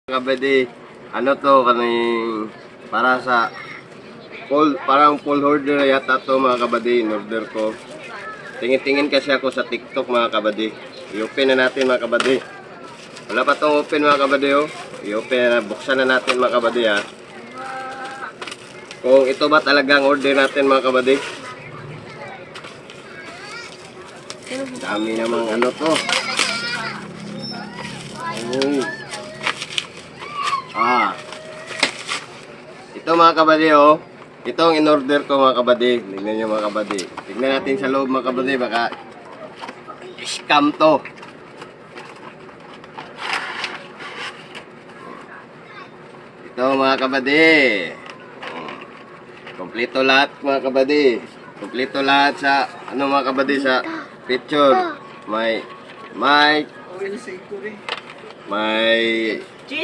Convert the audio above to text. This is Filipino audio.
Kabady, ano to kaning para sa parang full order yata to mga kabady, in order ko. Tingin-tingin kasi ako sa TikTok mga kabady. I-open na natin mga kabady. Wala pa tong open mga kabady oh. I-open na, buksan na natin mga kabady ha. Kung ito ba talagang order natin mga kabady. Dami namang ano to. Ito mga kabady oh. Ito ang in-order ko mga kabady. Tingnan nyo mga kabady. Tingnan natin sa loob mga kabady. Baka scam to. Ito mga kabady. Kompleto lahat mga kabady. Kompleto lahat sa ano mga kabady sa picture. May